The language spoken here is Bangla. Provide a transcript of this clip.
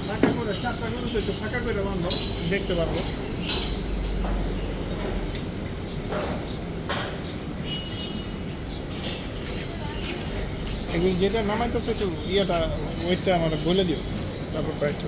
ফাঁকা করে চারটা করে তো একটু ফাঁকা করে বাঁধো, দেখতে পারবো। এগুলো যেটা নামাইতেছে একটু ইয়েটা ওয়েটটা আমার বলে দিও, তারপর প্রাইসটা।